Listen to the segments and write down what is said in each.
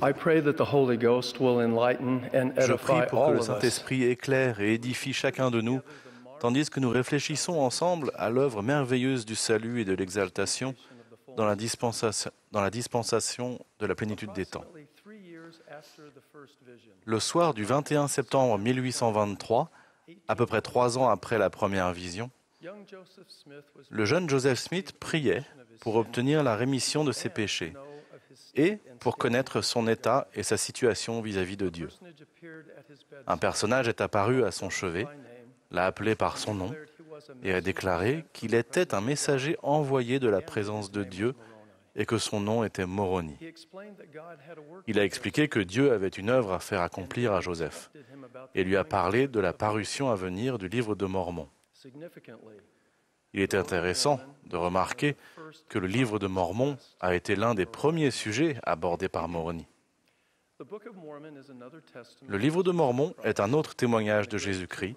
I pray that the Holy Ghost will enlighten and Je edify prie pour que all le of us. Saint-Esprit éclaire et édifie chacun de nous, tandis que nous réfléchissons ensemble à l'œuvre merveilleuse du salut et de l'exaltation dans la dispensation de la plénitude des temps. Le soir du 21 septembre 1823, à peu près 3 ans après la première vision, le jeune Joseph Smith priait pour obtenir la rémission de ses péchés et pour connaître son état et sa situation vis-à-vis de Dieu. Un personnage est apparu à son chevet, l'a appelé par son nom et a déclaré qu'il était un messager envoyé de la présence de Dieu et que son nom était Moroni. Il a expliqué que Dieu avait une œuvre à faire accomplir à Joseph et lui a parlé de la parution à venir du livre de Mormon. Il est intéressant de remarquer que le livre de Mormon a été l'un des premiers sujets abordés par Moroni. Le livre de Mormon est un autre témoignage de Jésus-Christ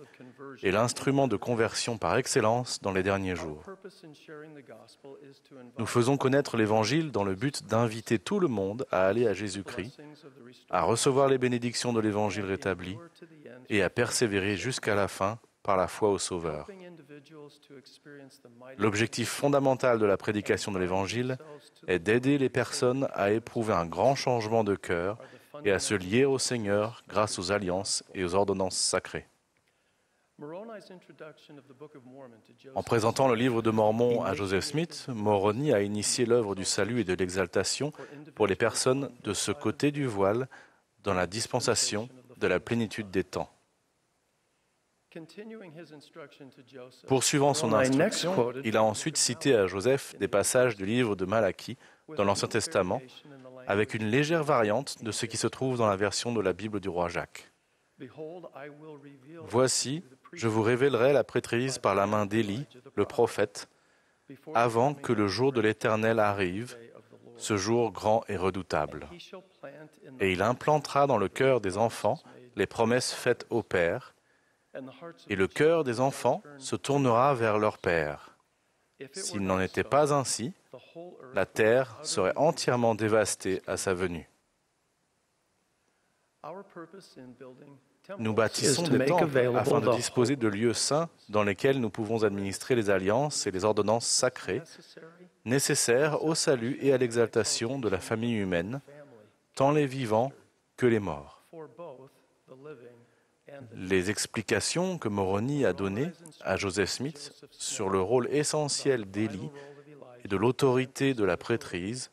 et l'instrument de conversion par excellence dans les derniers jours. Nous faisons connaître l'Évangile dans le but d'inviter tout le monde à aller à Jésus-Christ, à recevoir les bénédictions de l'Évangile rétabli et à persévérer jusqu'à la fin par la foi au Sauveur. L'objectif fondamental de la prédication de l'Évangile est d'aider les personnes à éprouver un grand changement de cœur et à se lier au Seigneur grâce aux alliances et aux ordonnances sacrées. En présentant le livre de Mormon à Joseph Smith, Moroni a initié l'œuvre du salut et de l'exaltation pour les personnes de ce côté du voile dans la dispensation de la plénitude des temps. Poursuivant son instruction, il a ensuite cité à Joseph des passages du livre de Malachie dans l'Ancien Testament, avec une légère variante de ce qui se trouve dans la version de la Bible du roi Jacques. « Voici, je vous révélerai la prêtrise par la main d'Élie, le prophète, avant que le jour de l'Éternel arrive, ce jour grand et redoutable. Et il implantera dans le cœur des enfants les promesses faites au Père, et le cœur des enfants se tournera vers leur Père. S'il n'en était pas ainsi, la terre serait entièrement dévastée à sa venue. » Nous bâtissons des temples afin de disposer de lieux saints dans lesquels nous pouvons administrer les alliances et les ordonnances sacrées nécessaires au salut et à l'exaltation de la famille humaine, tant les vivants que les morts. Les explications que Moroni a données à Joseph Smith sur le rôle essentiel d'Élie et de l'autorité de la prêtrise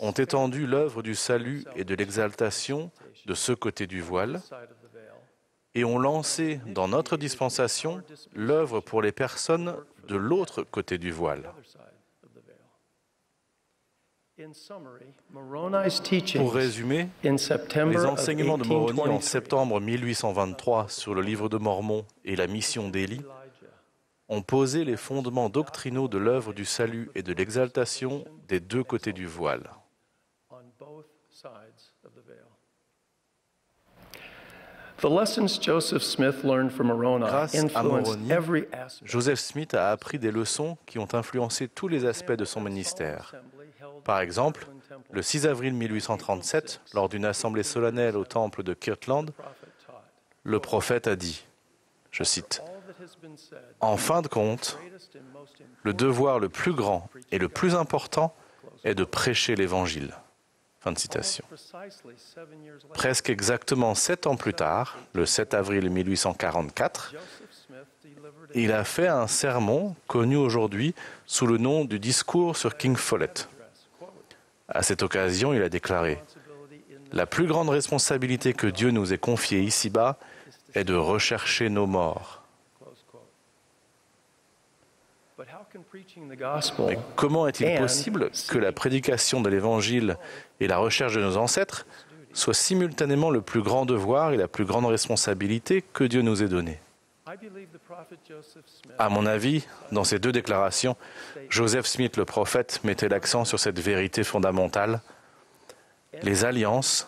ont étendu l'œuvre du salut et de l'exaltation de ce côté du voile et ont lancé dans notre dispensation l'œuvre pour les personnes de l'autre côté du voile. Pour résumer, les enseignements de Moroni en septembre 1823 sur le livre de Mormon et la mission d'Élie ont posé les fondements doctrinaux de l'œuvre du salut et de l'exaltation des deux côtés du voile. Grâce à Moroni, Joseph Smith a appris des leçons qui ont influencé tous les aspects de son ministère. Par exemple, le 6 avril 1837, lors d'une assemblée solennelle au temple de Kirtland, le prophète a dit, je cite, « En fin de compte, le devoir le plus grand et le plus important est de prêcher l'Évangile. » Fin de citation. Presque exactement 7 ans plus tard, le 7 avril 1844, il a fait un sermon connu aujourd'hui sous le nom du discours sur King Follett. À cette occasion, il a déclaré « La plus grande responsabilité que Dieu nous ait confiée ici-bas est de rechercher nos morts. » Mais comment est-il possible que la prédication de l'Évangile et la recherche de nos ancêtres soient simultanément le plus grand devoir et la plus grande responsabilité que Dieu nous ait donnée ? À mon avis, dans ces deux déclarations, Joseph Smith, le prophète, mettait l'accent sur cette vérité fondamentale. Les alliances,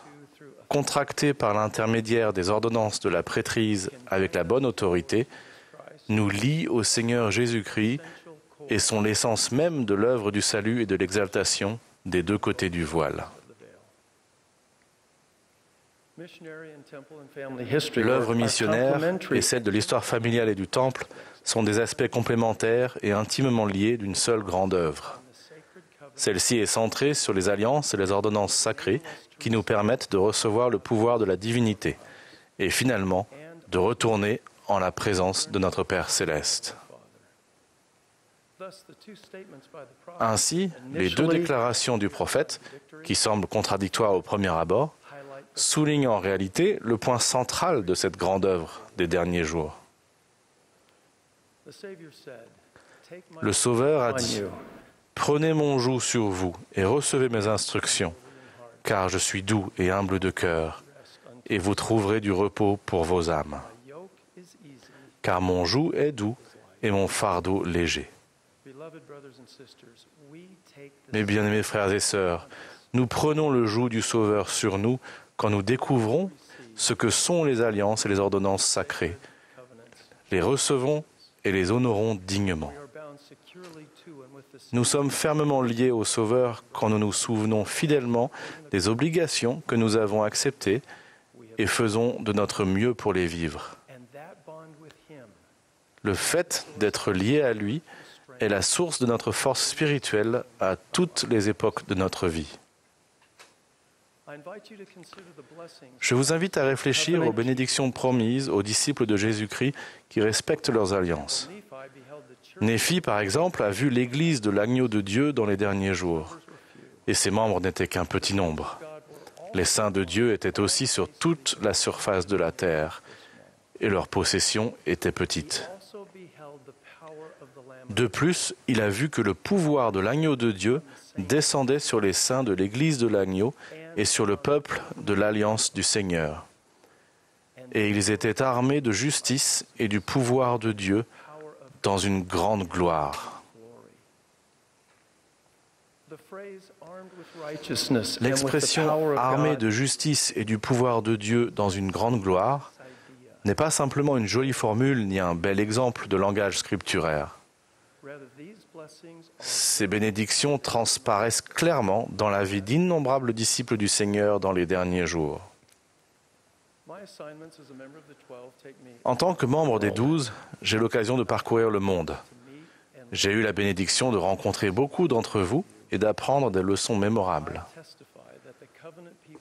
contractées par l'intermédiaire des ordonnances de la prêtrise avec la bonne autorité, nous lient au Seigneur Jésus-Christ et sont l'essence même de l'œuvre du salut et de l'exaltation des deux côtés du voile. L'œuvre missionnaire et celle de l'histoire familiale et du temple sont des aspects complémentaires et intimement liés d'une seule grande œuvre. Celle-ci est centrée sur les alliances et les ordonnances sacrées qui nous permettent de recevoir le pouvoir de la divinité et finalement de retourner en la présence de notre Père céleste. Ainsi, les deux déclarations du prophète, qui semblent contradictoires au premier abord, soulignent en réalité le point central de cette grande œuvre des derniers jours. Le Sauveur a dit « Prenez mon joug sur vous et recevez mes instructions, car je suis doux et humble de cœur, et vous trouverez du repos pour vos âmes. Car mon joug est doux et mon fardeau léger. » Mes bien-aimés frères et sœurs, nous prenons le joug du Sauveur sur nous quand nous découvrons ce que sont les alliances et les ordonnances sacrées. Les recevons et les honorons dignement. Nous sommes fermement liés au Sauveur quand nous nous souvenons fidèlement des obligations que nous avons acceptées et faisons de notre mieux pour les vivre. Le fait d'être lié à lui est la source de notre force spirituelle à toutes les époques de notre vie. Je vous invite à réfléchir aux bénédictions promises aux disciples de Jésus-Christ qui respectent leurs alliances. Néphi, par exemple, a vu l'Église de l'agneau de Dieu dans les derniers jours, et ses membres n'étaient qu'un petit nombre. Les saints de Dieu étaient aussi sur toute la surface de la terre, et leur possession était petite. De plus, il a vu que le pouvoir de l'agneau de Dieu descendait sur les saints de l'Église de l'agneau et sur le peuple de l'Alliance du Seigneur. Et ils étaient armés de justice et du pouvoir de Dieu dans une grande gloire. L'expression « armé de justice et du pouvoir de Dieu dans une grande gloire » n'est pas simplement une jolie formule ni un bel exemple de langage scripturaire. Ces bénédictions transparaissent clairement dans la vie d'innombrables disciples du Seigneur dans les derniers jours. En tant que membre des 12, j'ai l'occasion de parcourir le monde. J'ai eu la bénédiction de rencontrer beaucoup d'entre vous et d'apprendre des leçons mémorables.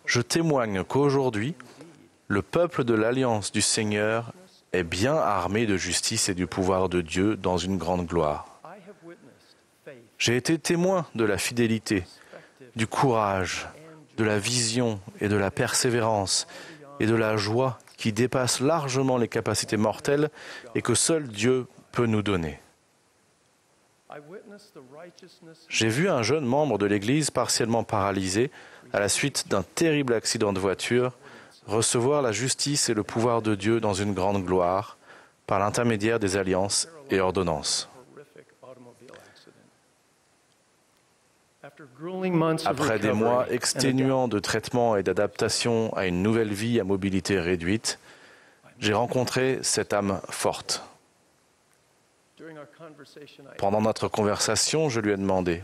Je témoigne qu'aujourd'hui, le peuple de l'Alliance du Seigneur est bien armé de justice et du pouvoir de Dieu dans une grande gloire. J'ai été témoin de la fidélité, du courage, de la vision et de la persévérance et de la joie qui dépassent largement les capacités mortelles et que seul Dieu peut nous donner. J'ai vu un jeune membre de l'Église partiellement paralysé à la suite d'un terrible accident de voiture recevoir la justice et le pouvoir de Dieu dans une grande gloire par l'intermédiaire des alliances et ordonnances. Après des mois exténuants de traitement et d'adaptation à une nouvelle vie à mobilité réduite, j'ai rencontré cette âme forte. Pendant notre conversation, je lui ai demandé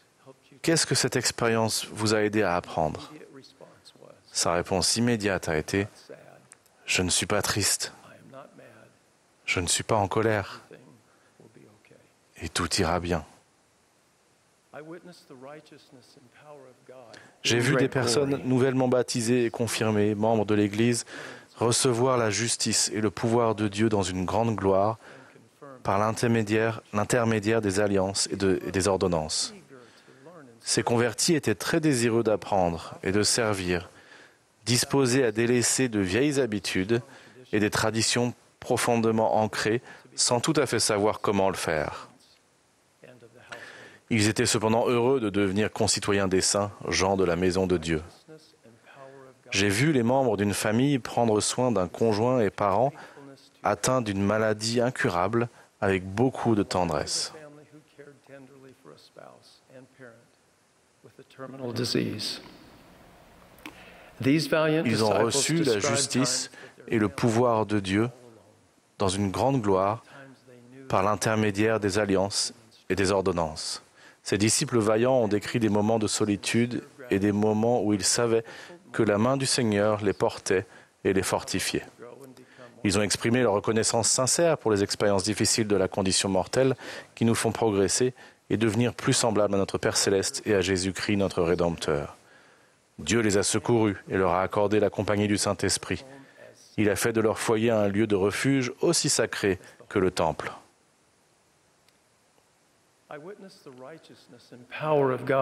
« Qu'est-ce que cette expérience vous a aidé à apprendre ?» Sa réponse immédiate a été « Je ne suis pas triste, je ne suis pas en colère, et tout ira bien. » J'ai vu des personnes nouvellement baptisées et confirmées, membres de l'Église, recevoir la justice et le pouvoir de Dieu dans une grande gloire par l'intermédiaire des alliances et des ordonnances. Ces convertis étaient très désireux d'apprendre et de servir, disposés à délaisser de vieilles habitudes et des traditions profondément ancrées sans tout à fait savoir comment le faire. Ils étaient cependant heureux de devenir concitoyens des saints, gens de la maison de Dieu. J'ai vu les membres d'une famille prendre soin d'un conjoint et parent atteint d'une maladie incurable avec beaucoup de tendresse. Ils ont reçu la justice et le pouvoir de Dieu dans une grande gloire par l'intermédiaire des alliances et des ordonnances. Ces disciples vaillants ont décrit des moments de solitude et des moments où ils savaient que la main du Seigneur les portait et les fortifiait. Ils ont exprimé leur reconnaissance sincère pour les expériences difficiles de la condition mortelle qui nous font progresser et devenir plus semblables à notre Père Céleste et à Jésus-Christ, notre Rédempteur. Dieu les a secourus et leur a accordé la compagnie du Saint-Esprit. Il a fait de leur foyer un lieu de refuge aussi sacré que le Temple.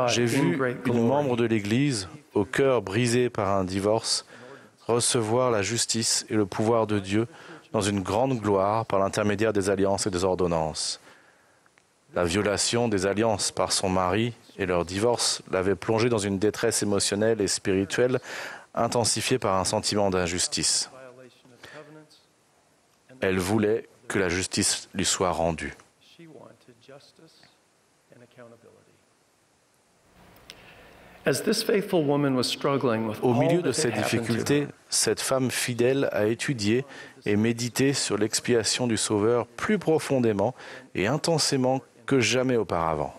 J'ai vu une membre de l'Église, au cœur brisé par un divorce, recevoir la justice et le pouvoir de Dieu dans une grande gloire par l'intermédiaire des alliances et des ordonnances. La violation des alliances par son mari et leur divorce l'avait plongée dans une détresse émotionnelle et spirituelle intensifiée par un sentiment d'injustice. Elle voulait que la justice lui soit rendue. Au milieu de ces difficultés, cette femme fidèle a étudié et médité sur l'expiation du Sauveur plus profondément et intensément que jamais auparavant.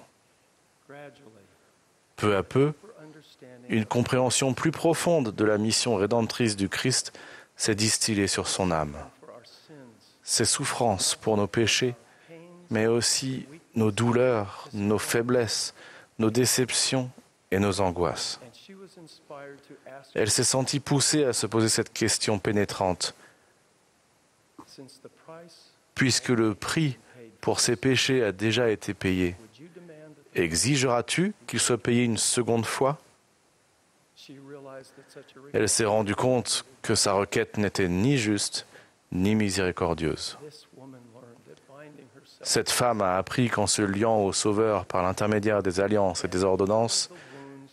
Peu à peu, une compréhension plus profonde de la mission rédemptrice du Christ s'est distillée sur son âme. Ses souffrances pour nos péchés, mais aussi nos douleurs, nos faiblesses, nos déceptions et nos angoisses. Elle s'est sentie poussée à se poser cette question pénétrante. Puisque le prix pour ses péchés a déjà été payé, exigeras-tu qu'il soit payé une seconde fois? Elle s'est rendue compte que sa requête n'était ni juste ni miséricordieuse. Cette femme a appris qu'en se liant au Sauveur par l'intermédiaire des alliances et des ordonnances,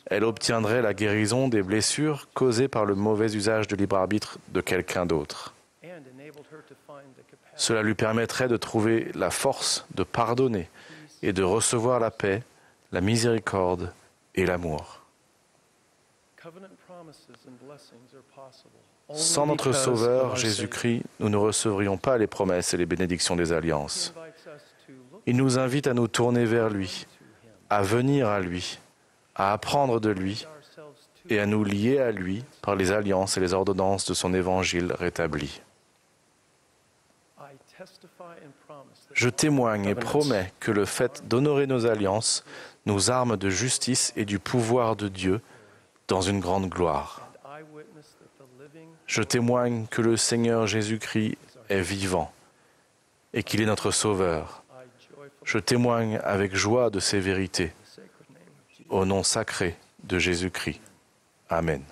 elle obtiendrait la guérison des blessures causées par le mauvais usage de libre arbitre de quelqu'un d'autre. Cela lui permettrait de trouver la force de pardonner et de recevoir la paix, la miséricorde et l'amour. Sans notre Sauveur, Jésus-Christ, nous ne recevrions pas les promesses et les bénédictions des alliances. Il nous invite à nous tourner vers lui, à venir à lui, à apprendre de lui et à nous lier à lui par les alliances et les ordonnances de son évangile rétabli. Je témoigne et promets que le fait d'honorer nos alliances nous arme de justice et du pouvoir de Dieu dans une grande gloire. Je témoigne que le Seigneur Jésus-Christ est vivant et qu'il est notre Sauveur. Je témoigne avec joie de ces vérités. Au nom sacré de Jésus-Christ. Amen.